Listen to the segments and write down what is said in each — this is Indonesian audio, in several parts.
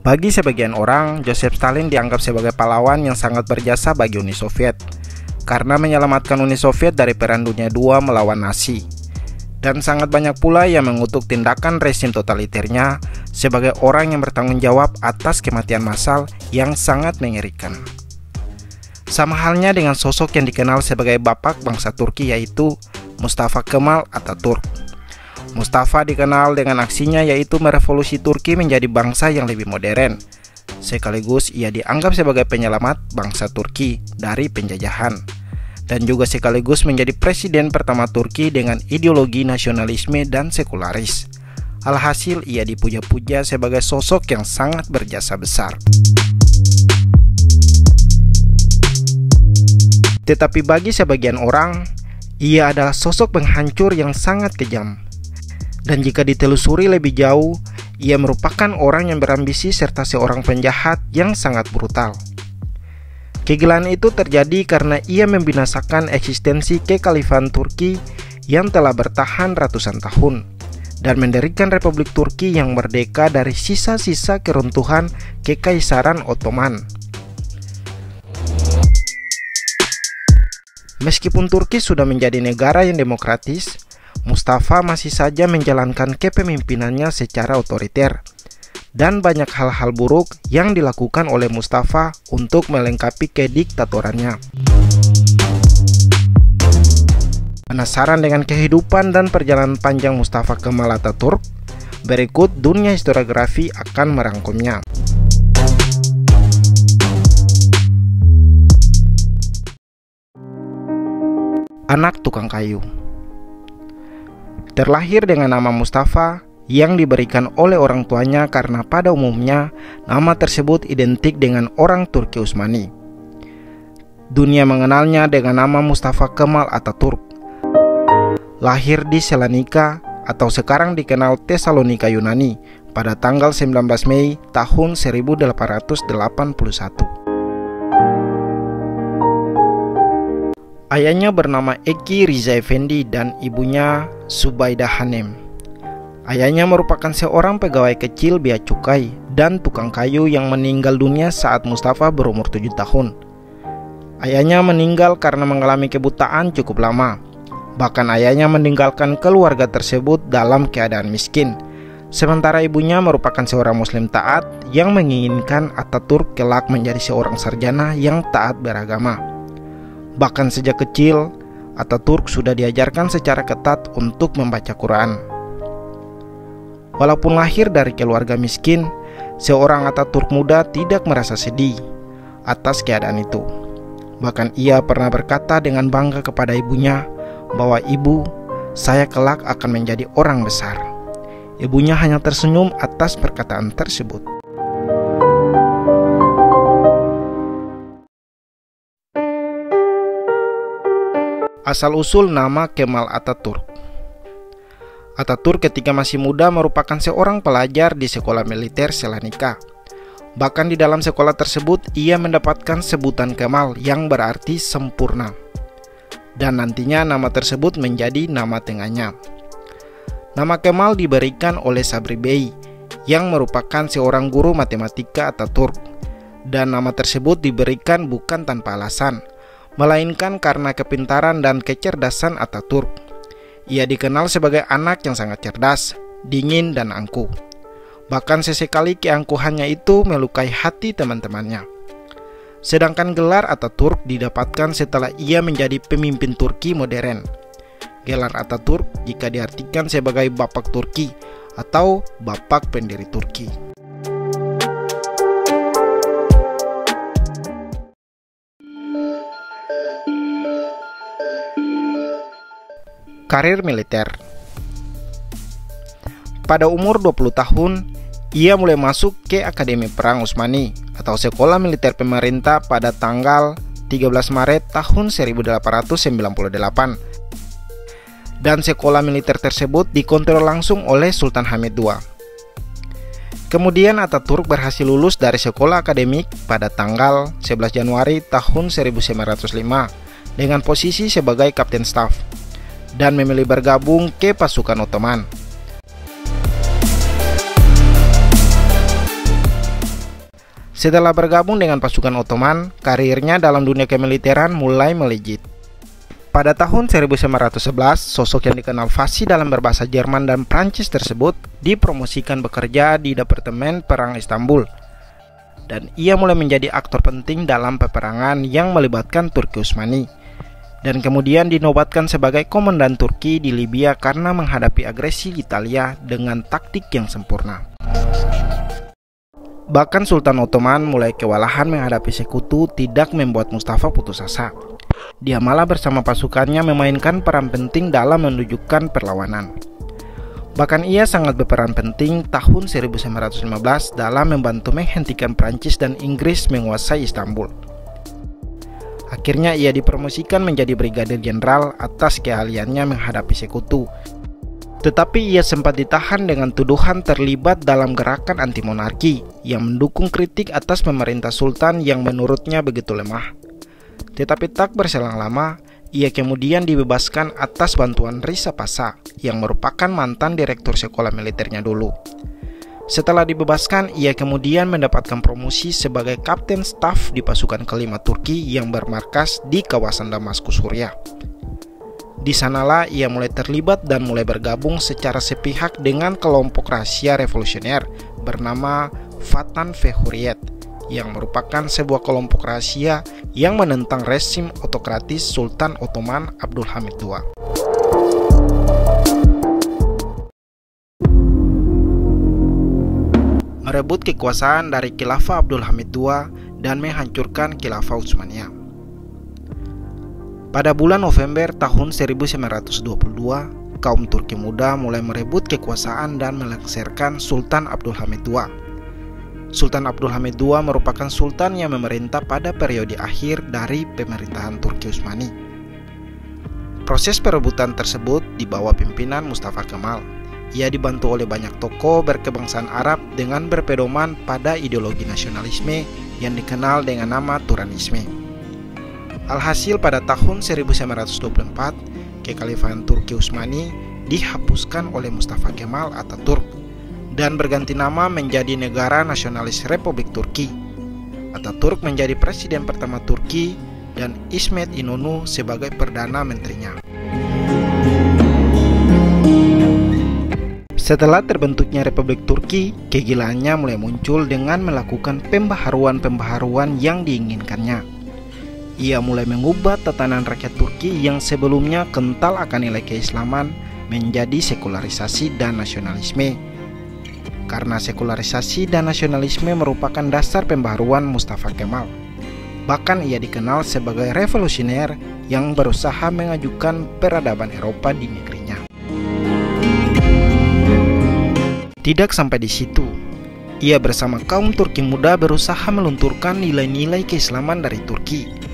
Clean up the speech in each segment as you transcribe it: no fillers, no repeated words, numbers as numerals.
Bagi sebagian orang, Joseph Stalin dianggap sebagai pahlawan yang sangat berjasa bagi Uni Soviet karena menyelamatkan Uni Soviet dari Perang Dunia II melawan Nazi. Dan sangat banyak pula yang mengutuk tindakan rezim totaliternya sebagai orang yang bertanggung jawab atas kematian massal yang sangat mengerikan. Sama halnya dengan sosok yang dikenal sebagai bapak bangsa Turki, yaitu Mustafa Kemal Atatürk. Mustafa dikenal dengan aksinya yaitu merevolusi Turki menjadi bangsa yang lebih modern. Sekaligus ia dianggap sebagai penyelamat bangsa Turki dari penjajahan. Dan juga sekaligus menjadi presiden pertama Turki dengan ideologi nasionalisme dan sekularis. Alhasil ia dipuja-puja sebagai sosok yang sangat berjasa besar. Tetapi bagi sebagian orang, ia adalah sosok penghancur yang sangat kejam. Dan jika ditelusuri lebih jauh, ia merupakan orang yang berambisi serta seorang penjahat yang sangat brutal. Kegilaan itu terjadi karena ia membinasakan eksistensi kekhalifahan Turki yang telah bertahan ratusan tahun dan mendirikan Republik Turki yang merdeka dari sisa-sisa keruntuhan Kekaisaran Ottoman. Meskipun Turki sudah menjadi negara yang demokratis, Mustafa masih saja menjalankan kepemimpinannya secara otoriter, dan banyak hal-hal buruk yang dilakukan oleh Mustafa untuk melengkapi kediktatorannya. Penasaran dengan kehidupan dan perjalanan panjang Mustafa Kemal Atatürk? Berikut dunia historiografi akan merangkumnya. Anak tukang kayu. Terlahir dengan nama Mustafa yang diberikan oleh orang tuanya karena pada umumnya nama tersebut identik dengan orang Turki Utsmani. Dunia mengenalnya dengan nama Mustafa Kemal Atatürk. Lahir di Salonika atau sekarang dikenal Tesalonika Yunani pada tanggal 19 Mei tahun 1881. Ayahnya bernama Eki Riza Effendi dan ibunya Subaidah Hanem. Ayahnya merupakan seorang pegawai kecil bea cukai dan tukang kayu yang meninggal dunia saat Mustafa berumur 7 tahun. Ayahnya meninggal karena mengalami kebutaan cukup lama. Bahkan ayahnya meninggalkan keluarga tersebut dalam keadaan miskin. Sementara ibunya merupakan seorang muslim taat yang menginginkan Atatürk kelak menjadi seorang sarjana yang taat beragama. Bahkan sejak kecil, Atatürk sudah diajarkan secara ketat untuk membaca Quran. Walaupun lahir dari keluarga miskin, seorang Atatürk muda tidak merasa sedih atas keadaan itu. Bahkan ia pernah berkata dengan bangga kepada ibunya bahwa "Ibu, saya kelak akan menjadi orang besar." Ibunya hanya tersenyum atas perkataan tersebut. Asal-usul nama Kemal Atatürk. Atatürk ketika masih muda merupakan seorang pelajar di sekolah militer Salonika. Bahkan di dalam sekolah tersebut ia mendapatkan sebutan Kemal yang berarti sempurna. Dan nantinya nama tersebut menjadi nama tengahnya. Nama Kemal diberikan oleh Sabri Bey yang merupakan seorang guru matematika Atatürk. Dan nama tersebut diberikan bukan tanpa alasan, melainkan karena kepintaran dan kecerdasan Atatürk. Ia dikenal sebagai anak yang sangat cerdas, dingin, dan angkuh. Bahkan sesekali keangkuhannya itu melukai hati teman-temannya. Sedangkan gelar Atatürk didapatkan setelah ia menjadi pemimpin Turki modern. Gelar Atatürk jika diartikan sebagai Bapak Turki atau Bapak Pendiri Turki. Karir militer. Pada umur 20 tahun, ia mulai masuk ke Akademi Perang Utsmani atau Sekolah Militer Pemerintah pada tanggal 13 Maret tahun 1898. Dan sekolah militer tersebut dikontrol langsung oleh Sultan Hamid II. Kemudian Atatürk berhasil lulus dari sekolah akademik pada tanggal 11 Januari tahun 1905 dengan posisi sebagai Kapten Staf dan memilih bergabung ke pasukan Ottoman. Setelah bergabung dengan pasukan Ottoman, karirnya dalam dunia kemiliteran mulai melejit. Pada tahun 1911, sosok yang dikenal fasih dalam berbahasa Jerman dan Prancis tersebut dipromosikan bekerja di Departemen Perang Istanbul. Dan ia mulai menjadi aktor penting dalam peperangan yang melibatkan Turki Utsmani. Dan kemudian dinobatkan sebagai komandan Turki di Libya karena menghadapi agresi Italia dengan taktik yang sempurna. Bahkan Sultan Ottoman mulai kewalahan menghadapi sekutu tidak membuat Mustafa putus asa. Dia malah bersama pasukannya memainkan peran penting dalam menunjukkan perlawanan. Bahkan ia sangat berperan penting tahun 1915 dalam membantu menghentikan Prancis dan Inggris menguasai Istanbul. Akhirnya ia dipromosikan menjadi brigadir jenderal atas keahliannya menghadapi sekutu. Tetapi ia sempat ditahan dengan tuduhan terlibat dalam gerakan anti monarki yang mendukung kritik atas pemerintah sultan yang menurutnya begitu lemah. Tetapi tak berselang lama, ia kemudian dibebaskan atas bantuan Risa Pasha yang merupakan mantan direktur sekolah militernya dulu. Setelah dibebaskan, ia kemudian mendapatkan promosi sebagai kapten staf di pasukan kelima Turki yang bermarkas di kawasan Damaskus, Suriah. Di sanalah ia mulai terlibat dan mulai bergabung secara sepihak dengan kelompok rahasia revolusioner bernama Vatan ve Hurriyet, yang merupakan sebuah kelompok rahasia yang menentang rezim otokratis Sultan Ottoman Abdul Hamid II. Merebut kekuasaan dari Khilafah Abdul Hamid II dan menghancurkan Khilafah Utsmaniyah. Pada bulan November tahun 1922, kaum Turki muda mulai merebut kekuasaan dan melengsarkan Sultan Abdul Hamid II. Sultan Abdul Hamid II merupakan sultan yang memerintah pada periode akhir dari pemerintahan Turki Utsmani. Proses perebutan tersebut di bawah pimpinan Mustafa Kemal. Ia dibantu oleh banyak tokoh berkebangsaan Arab dengan berpedoman pada ideologi nasionalisme yang dikenal dengan nama Turanisme. Alhasil pada tahun 1924, kekhalifahan Turki Utsmani dihapuskan oleh Mustafa Kemal Atatürk dan berganti nama menjadi Negara Nasionalis Republik Turki. Atatürk menjadi presiden pertama Turki dan İsmet İnönü sebagai perdana menterinya. Setelah terbentuknya Republik Turki, kegilaannya mulai muncul dengan melakukan pembaharuan-pembaharuan yang diinginkannya. Ia mulai mengubah tatanan rakyat Turki yang sebelumnya kental akan nilai keislaman menjadi sekularisasi dan nasionalisme. Karena sekularisasi dan nasionalisme merupakan dasar pembaharuan Mustafa Kemal. Bahkan ia dikenal sebagai revolusioner yang berusaha mengajukan peradaban Eropa di negerinya. Tidak sampai di situ, ia bersama kaum Turki muda berusaha melunturkan nilai-nilai keislaman dari Turki.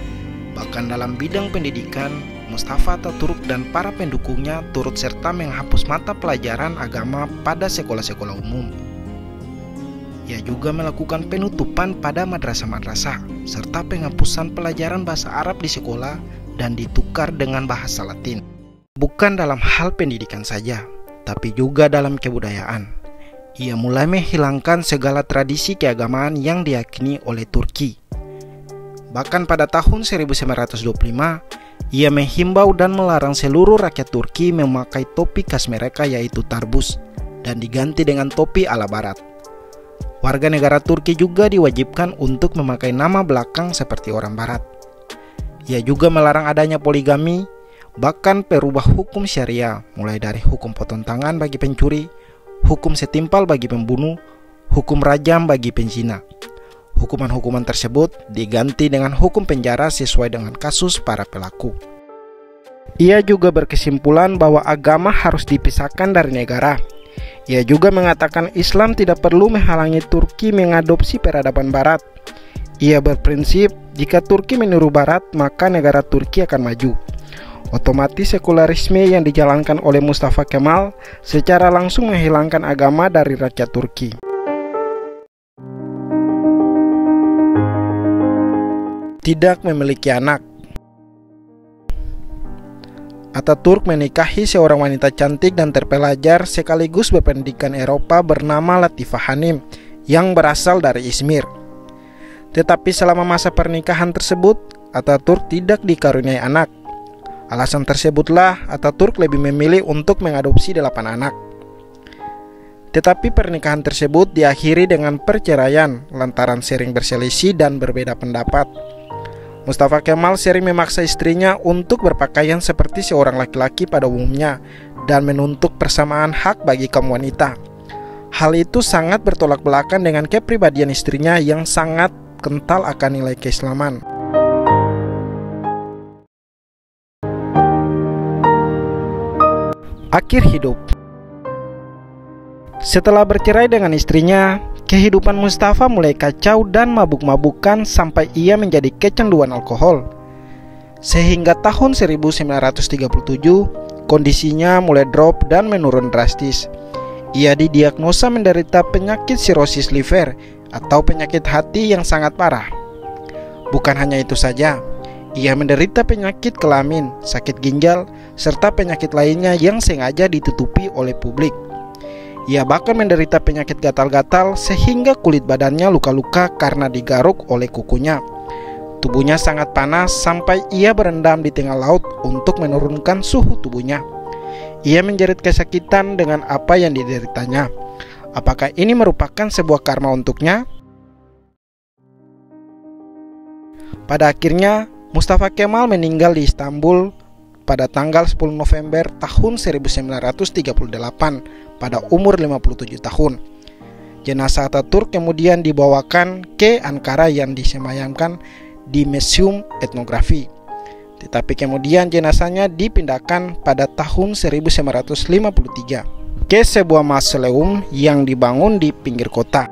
Bahkan dalam bidang pendidikan, Mustafa Atatürk dan para pendukungnya turut serta menghapus mata pelajaran agama pada sekolah-sekolah umum. Ia juga melakukan penutupan pada madrasah-madrasah serta penghapusan pelajaran bahasa Arab di sekolah dan ditukar dengan bahasa Latin. Bukan dalam hal pendidikan saja, tapi juga dalam kebudayaan. Ia mulai menghilangkan segala tradisi keagamaan yang diyakini oleh Turki. Bahkan pada tahun 1925, ia menghimbau dan melarang seluruh rakyat Turki memakai topi khas mereka yaitu tarbus dan diganti dengan topi ala barat. Warga negara Turki juga diwajibkan untuk memakai nama belakang seperti orang barat. Ia juga melarang adanya poligami, bahkan perubah hukum syariah mulai dari hukum potong tangan bagi pencuri, hukum setimpal bagi pembunuh, hukum rajam bagi penzina. Hukuman-hukuman tersebut diganti dengan hukum penjara sesuai dengan kasus para pelaku. Ia juga berkesimpulan bahwa agama harus dipisahkan dari negara. Ia juga mengatakan Islam tidak perlu menghalangi Turki mengadopsi peradaban Barat. Ia berprinsip jika Turki meniru Barat maka negara Turki akan maju. Otomatis sekularisme yang dijalankan oleh Mustafa Kemal secara langsung menghilangkan agama dari rakyat Turki. Tidak memiliki anak. Atatürk menikahi seorang wanita cantik dan terpelajar sekaligus berpendidikan Eropa bernama Latifah Hanim yang berasal dari Izmir. Tetapi selama masa pernikahan tersebut, Ataturk tidak dikaruniai anak. Alasan tersebutlah Ataturk lebih memilih untuk mengadopsi 8 anak. Tetapi pernikahan tersebut diakhiri dengan perceraian lantaran sering berselisih dan berbeda pendapat. Mustafa Kemal sering memaksa istrinya untuk berpakaian seperti seorang laki-laki pada umumnya dan menuntut persamaan hak bagi kaum wanita. Hal itu sangat bertolak belakang dengan kepribadian istrinya yang sangat kental akan nilai keislaman. Akhir hidup. Setelah bercerai dengan istrinya, kehidupan Mustafa mulai kacau dan mabuk-mabukan sampai ia menjadi kecanduan alkohol. Sehingga tahun 1937, kondisinya mulai drop dan menurun drastis. Ia didiagnosa menderita penyakit sirosis liver atau penyakit hati yang sangat parah. Bukan hanya itu saja, ia menderita penyakit kelamin, sakit ginjal, serta penyakit lainnya yang sengaja ditutupi oleh publik. Ia bahkan menderita penyakit gatal-gatal sehingga kulit badannya luka-luka karena digaruk oleh kukunya. Tubuhnya sangat panas sampai ia berendam di tengah laut untuk menurunkan suhu tubuhnya. Ia menjerit kesakitan dengan apa yang dideritanya. Apakah ini merupakan sebuah karma untuknya? Pada akhirnya, Mustafa Kemal meninggal di Istanbul pada tanggal 10 November tahun 1938 pada umur 57 tahun. Jenazah Ataturk kemudian dibawakan ke Ankara yang disemayamkan di Museum Etnografi. Tetapi kemudian jenazahnya dipindahkan pada tahun 1953 ke sebuah mausoleum yang dibangun di pinggir kota.